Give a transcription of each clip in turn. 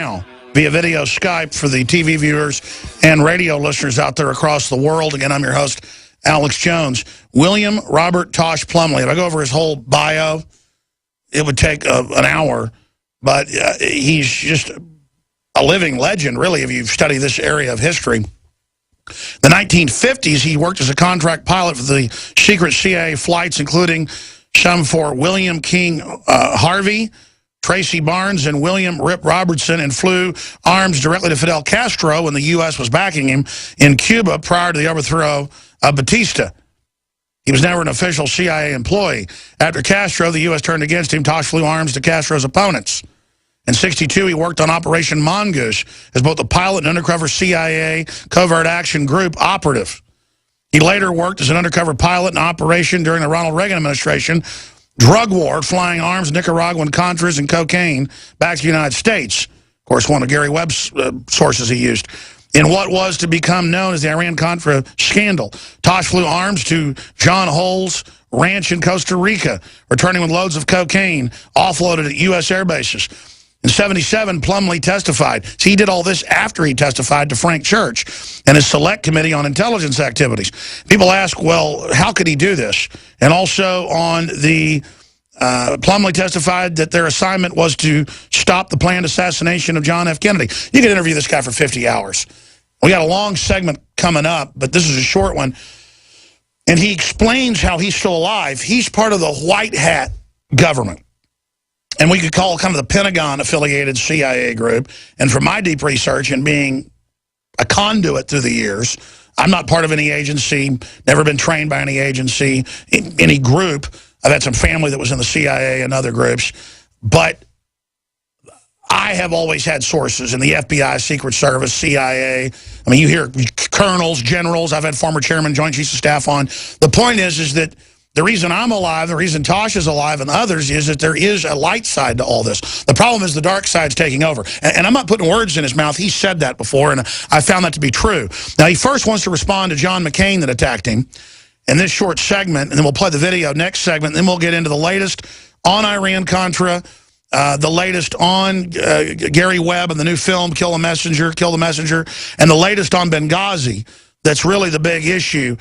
now via video Skype for the TV viewers and radio listeners out there across the world. Again, I'm your host, Alex Jones. William Robert Tosh Plumlee. If I go over his whole bio, it would take an hour, but he's just a living legend, really, if you've studied this area of history. The 1950s, he worked as a contract pilot for the secret CIA flights, including some for William King Harvey, Tracy Barnes, and William Rip Robertson, and flew arms directly to Fidel Castro when the U.S. was backing him in Cuba prior to the overthrow of Batista. He was never an official CIA employee. After Castro, the U.S. turned against him. Tosh flew arms to Castro's opponents. In '62, he worked on Operation Mongoose as both a pilot and undercover CIA covert action group operative. He later worked as an undercover pilot in operation during the Ronald Reagan administration drug war, flying arms, Nicaraguan Contras, and cocaine back to the United States. Of course, one of Gary Webb's sources he used. In what was to become known as the Iran-Contra scandal, Tosh flew arms to John Hull's ranch in Costa Rica, returning with loads of cocaine offloaded at U.S. air bases. In '77, Plumlee testified. See, he did all this after he testified to Frank Church and his Select Committee on Intelligence Activities. People ask, well, how could he do this? And also on the, Plumlee testified that their assignment was to stop the planned assassination of John F. Kennedy. You could interview this guy for 50 hours. We got a long segment coming up, but this is a short one. And he explains how he's still alive. He's part of the white hat government. And we could call kind of the Pentagon-affiliated CIA group. And from my deep research and being a conduit through the years, I'm not part of any agency, never been trained by any agency, any group. I've had some family that was in the CIA and other groups. But I have always had sources in the FBI, Secret Service, CIA. I mean, you hear colonels, generals. I've had former chairman, Joint Chiefs of Staff on. The point is that the reason I'm alive, the reason Tosh is alive and others is that there is a light side to all this. The problem is the dark side's taking over. And I'm not putting words in his mouth. He said that before, and I found that to be true. Now, he first wants to respond to John McCain that attacked him in this short segment, and then we'll play the video next segment, and then we'll get into the latest on Iran-Contra, the latest on Gary Webb and the new film, Kill the Messenger, and the latest on Benghazi. That's really the big issue.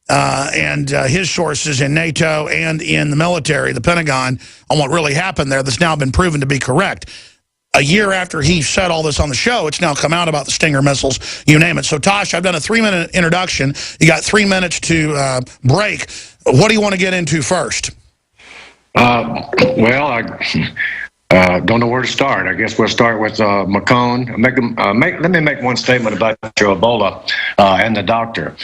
And his sources in NATO and in the military, the Pentagon, on what really happened there that's now been proven to be correct. A year after he said all this on the show, it's now come out about the Stinger missiles, you name it. So, Tosh, I've done a 3-minute introduction. You got 3 minutes to break. What do you want to get into first? Well, I don't know where to start. I guess we'll start with McCone. Let me make one statement about your Ebola and the doctor.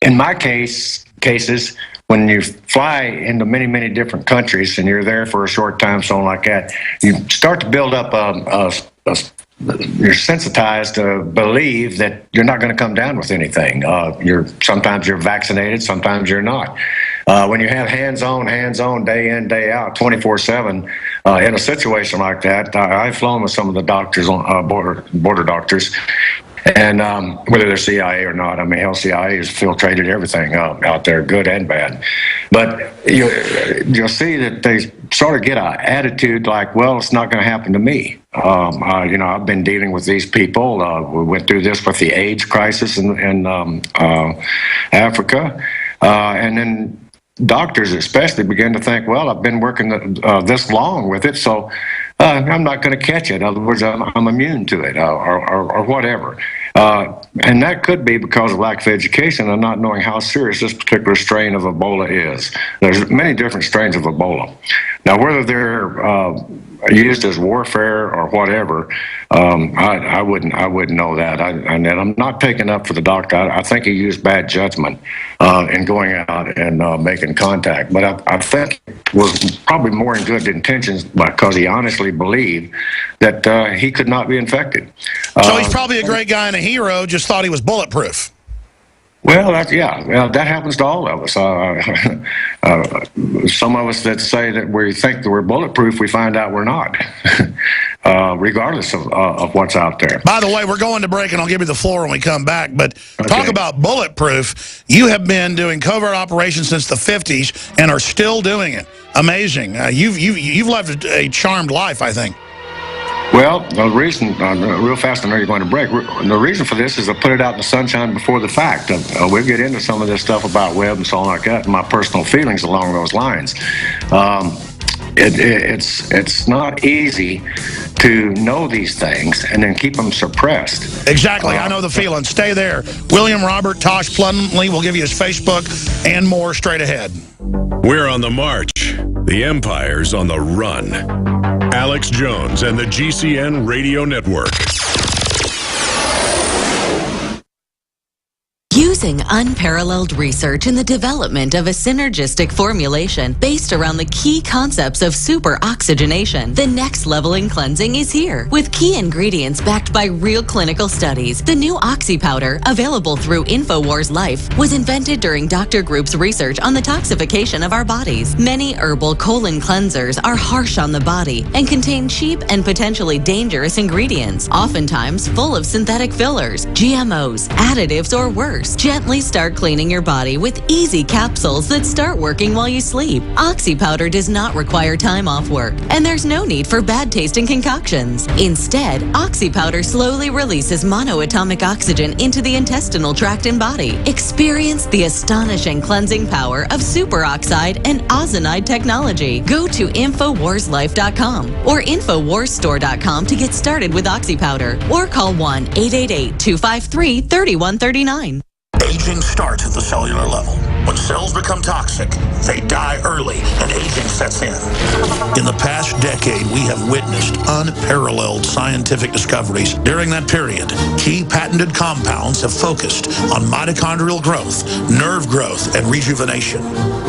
In my cases, when you fly into many, many different countries and you're there for a short time, something like that, you start to build up you're sensitized to believe that you're not going to come down with anything. Sometimes you're vaccinated, sometimes you're not. When you have hands-on, day in, day out, 24/7, in a situation like that, I've flown with some of the doctors, border doctors, and whether they're CIA or not, I mean, hell, CIA has filtrated everything out there, good and bad. But you'll see that they sort of get an attitude like, well, it's not going to happen to me. I've been dealing with these people. We went through this with the AIDS crisis in Africa. And then doctors especially began to think, well, I've been working this long with it, so I'm not going to catch it. In other words, I'm immune to it or whatever. And that could be because of lack of education and not knowing how serious this particular strain of Ebola is. There's many different strains of Ebola. Now, whether they're used as warfare or whatever, I wouldn't know that. And I'm not taking up for the doctor. I think he used bad judgment in going out and making contact. But I think it was probably more in good intentions because he honestly believed that he could not be infected. So he's probably a great guy and a hero, just thought he was bulletproof. Well, that happens to all of us. Some of us that say that we think that we're bulletproof, we find out we're not, regardless of what's out there. By the way, we're going to break, and I'll give you the floor when we come back. But talk about bulletproof. You have been doing covert operations since the 50s and are still doing it. Amazing. You've lived a charmed life, I think. Well, the reason, real fast, I know you're going to break. The reason for this is to put it out in the sunshine before the fact. We'll get into some of this stuff about web and so on like that, and my personal feelings along those lines. It's not easy to know these things and then keep them suppressed. Exactly. I know the feeling. Stay there. William Robert Tosh Plumlee will give you his Facebook and more straight ahead. We're on the march. The Empire's on the run. Alex Jones and the GCN Radio Network. Using unparalleled research in the development of a synergistic formulation based around the key concepts of super oxygenation, the next level in cleansing is here. With key ingredients backed by real clinical studies, the new Oxy Powder, available through InfoWars Life, was invented during Dr. Group's research on the toxification of our bodies. Many herbal colon cleansers are harsh on the body and contain cheap and potentially dangerous ingredients, oftentimes full of synthetic fillers, GMOs, additives, or worse. Gently start cleaning your body with easy capsules that start working while you sleep. Oxy Powder does not require time off work, and there's no need for bad-tasting concoctions. Instead, Oxy Powder slowly releases monoatomic oxygen into the intestinal tract and body. Experience the astonishing cleansing power of superoxide and ozonide technology. Go to InfoWarsLife.com or InfoWarsStore.com to get started with Oxy Powder, or call 1-888-253-3139. Aging starts at the cellular level. When cells become toxic, they die early and aging sets in. In the past decade, we have witnessed unparalleled scientific discoveries. During that period, key patented compounds have focused on mitochondrial growth, nerve growth, and rejuvenation.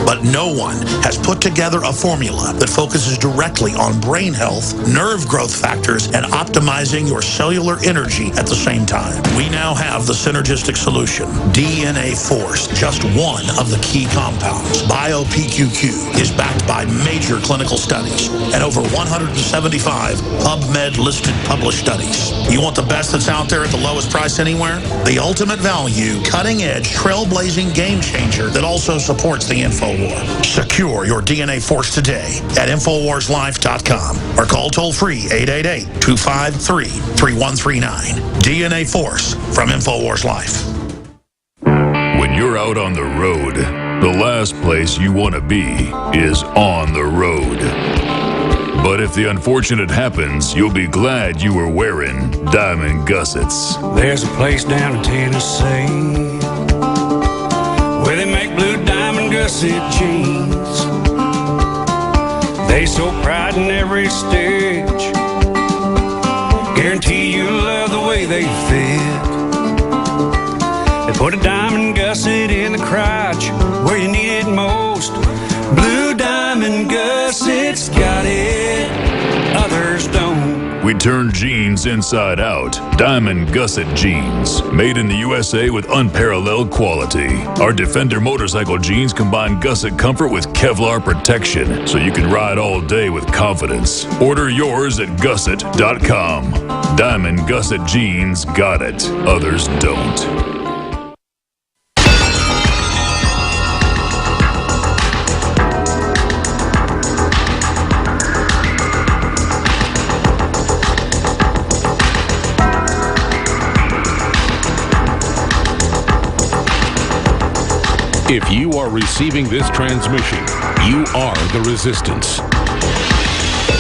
But no one has put together a formula that focuses directly on brain health, nerve growth factors, and optimizing your cellular energy at the same time. We now have the synergistic solution, DNA Force, just one of the key compounds. BioPQQ is backed by major clinical studies and over 175 PubMed-listed published studies. You want the best that's out there at the lowest price anywhere? The ultimate value, cutting-edge, trailblazing game changer that also supports the InfoWar. Secure your DNA Force today at InfoWarsLife.com or call toll-free 888-253-3139. DNA Force from InfoWars Life. When you're out on the road, the last place you want to be is on the road. But if the unfortunate happens, you'll be glad you were wearing diamond gussets. There's a place down in Tennessee where they make blue diamond gusset jeans. They so pride in every stitch, guarantee you love the way they fit. They put a diamond gusset in the crotch where you need it most. Blue diamond gussets got it, others don't. We turn jeans inside out. Diamond gusset jeans. Made in the USA with unparalleled quality. Our Defender motorcycle jeans combine gusset comfort with Kevlar protection, so you can ride all day with confidence. Order yours at gusset.com. Diamond gusset jeans got it, others don't. If you are receiving this transmission, you are the resistance.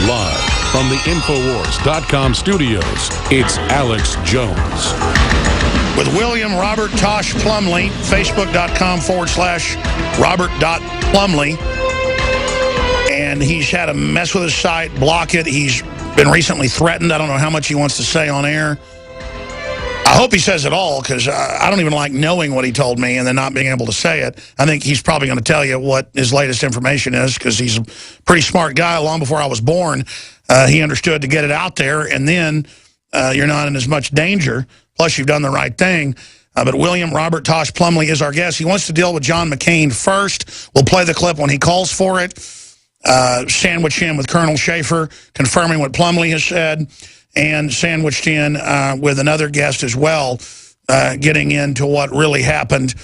Live from the Infowars.com studios, it's Alex Jones. With William Robert Tosh Plumlee, Facebook.com/Robert.Plumlee. And he's had a mess with his site, block it. He's been recently threatened. I don't know how much he wants to say on air. I hope he says it all, because I don't even like knowing what he told me and then not being able to say it. I think he's probably going to tell you what his latest information is, because he's a pretty smart guy. Long before I was born, he understood to get it out there, and then you're not in as much danger. Plus, you've done the right thing. But William Robert Tosh Plumlee is our guest. He wants to deal with John McCain first. We'll play the clip when he calls for it. Sandwich him with Colonel Schaefer, confirming what Plumlee has said, and sandwiched in with another guest as well, getting into what really happened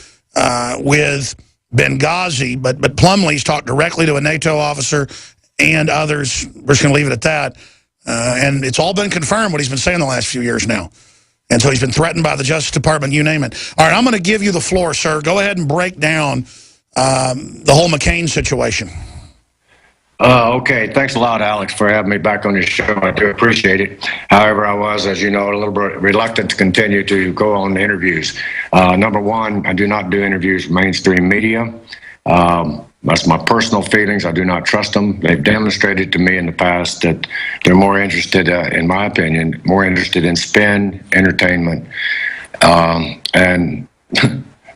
with Benghazi. But Plumlee's talked directly to a NATO officer and others. We're just going to leave it at that. And it's all been confirmed what he's been saying the last few years now. And so he's been threatened by the Justice Department, you name it. All right, I'm going to give you the floor, sir. Go ahead and break down the whole McCain situation. Okay, thanks a lot, Alex, for having me back on your show. I do appreciate it. However, I was, as you know, a little bit reluctant to continue to go on interviews. Number one, I do not do interviews with mainstream media. That's my personal feelings. I do not trust them. They've demonstrated to me in the past that they're more interested, in my opinion, more interested in spin, entertainment, and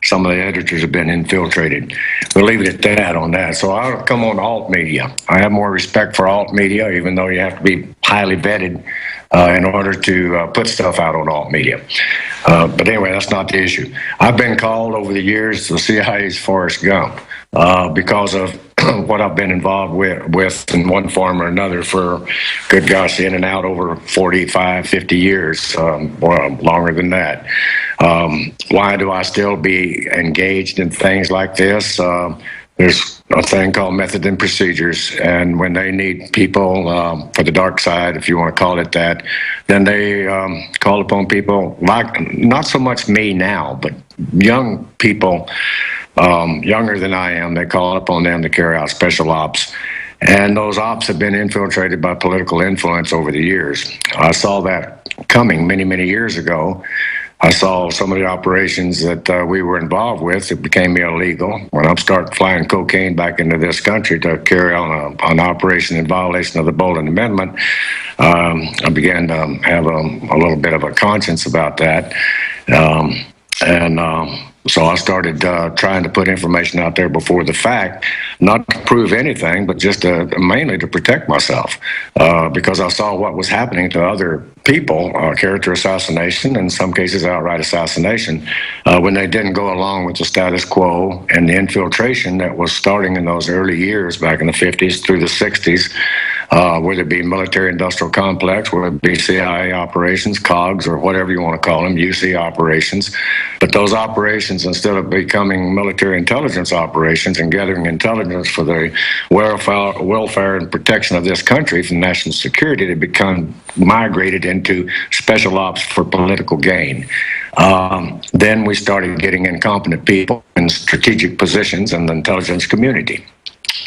some of the editors have been infiltrated. We'll leave it at that on that. So I'll come on alt media. I have more respect for alt media, even though you have to be highly vetted in order to put stuff out on alt media. But anyway, that's not the issue. I've been called over the years the CIA's Forrest Gump because of what I've been involved with in one form or another for, good gosh, in and out over 45, 50 years, or longer than that. Why do I still be engaged in things like this? There's a thing called method and procedures, and when they need people for the dark side, if you want to call it that, then they call upon people like, not so much me now, but young people, younger than I am. They call upon them to carry out special ops. And those ops have been infiltrated by political influence over the years. I saw that coming many, many years ago. I saw some of the operations that we were involved with. It became illegal. When I started flying cocaine back into this country to carry on an operation in violation of the Bolton Amendment, I began to have a little bit of a conscience about that. So I started trying to put information out there before the fact, not to prove anything, but just mainly to protect myself, because I saw what was happening to other people, character assassination, in some cases outright assassination, when they didn't go along with the status quo and the infiltration that was starting in those early years back in the 50s through the 60s, whether it be military-industrial complex, whether it be CIA operations, COGS, or whatever you want to call them, UC operations. But those operations, instead of becoming military intelligence operations and gathering intelligence for the welfare and protection of this country from national security, they become migrated into special ops for political gain. Then we started getting incompetent people in strategic positions in the intelligence community.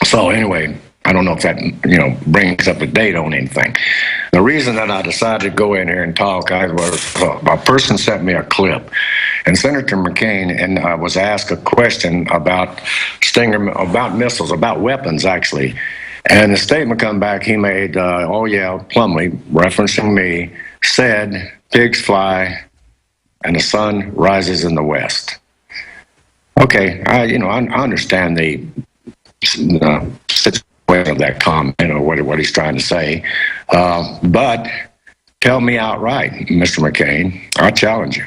So anyway, I don't know if that, brings up a date on anything. The reason that I decided to go in here and talk, a person sent me a clip, and Senator McCain was asked a question about about missiles, about weapons actually, and the statement come back he made. Plumlee, referencing me, said, "Pigs fly, and the sun rises in the west." Okay, I understand the situation of that comment or what he's trying to say, but tell me outright, Mr. McCain, I challenge you.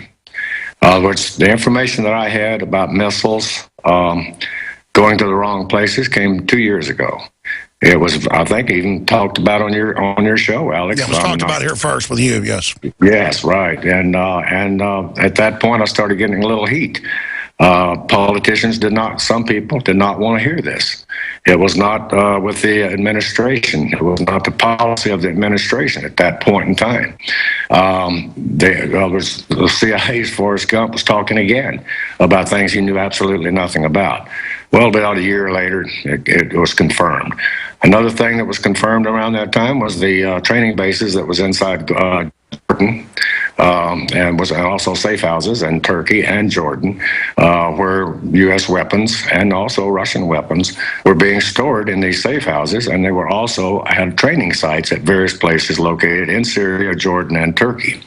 In other words, the information that I had about missiles going to the wrong places came 2 years ago. It was, I think, even talked about on your show, Alex. Yeah, it was talked about here first with you, yes. Yes, right. And at that point, I started getting a little heat. Politicians some people did not want to hear this. It was not with the administration. It was not the policy of the administration at that point in time. The CIA's Forrest Gump was talking again about things he knew absolutely nothing about. Well, about a year later, it was confirmed. Another thing that was confirmed around that time was the training bases that was inside Jordan, and was also safe houses in Turkey and Jordan, where U.S. weapons and also Russian weapons were being stored in these safe houses, and they were also had training sites at various places located in Syria, Jordan, and Turkey.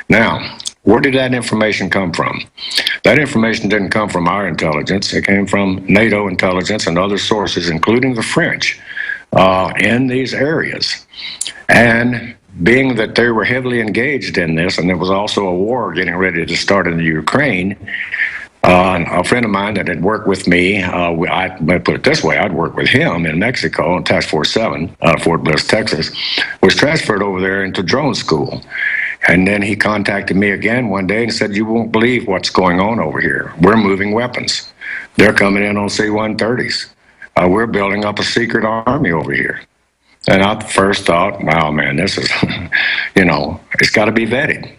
Now, where did that information come from? That information didn't come from our intelligence. It came from NATO intelligence and other sources, including the French, in these areas. And being that they were heavily engaged in this, and there was also a war getting ready to start in the Ukraine, a friend of mine that had worked with me, I put it this way, I'd worked with him in Mexico on Task Force 7, Fort Bliss, Texas, was transferred over there into drone school. And then he contacted me again one day and said, "You won't believe what's going on over here. We're moving weapons. They're coming in on C-130s. We're building up a secret army over here." And I first thought, wow, man, this is, you know, it's got to be vetted.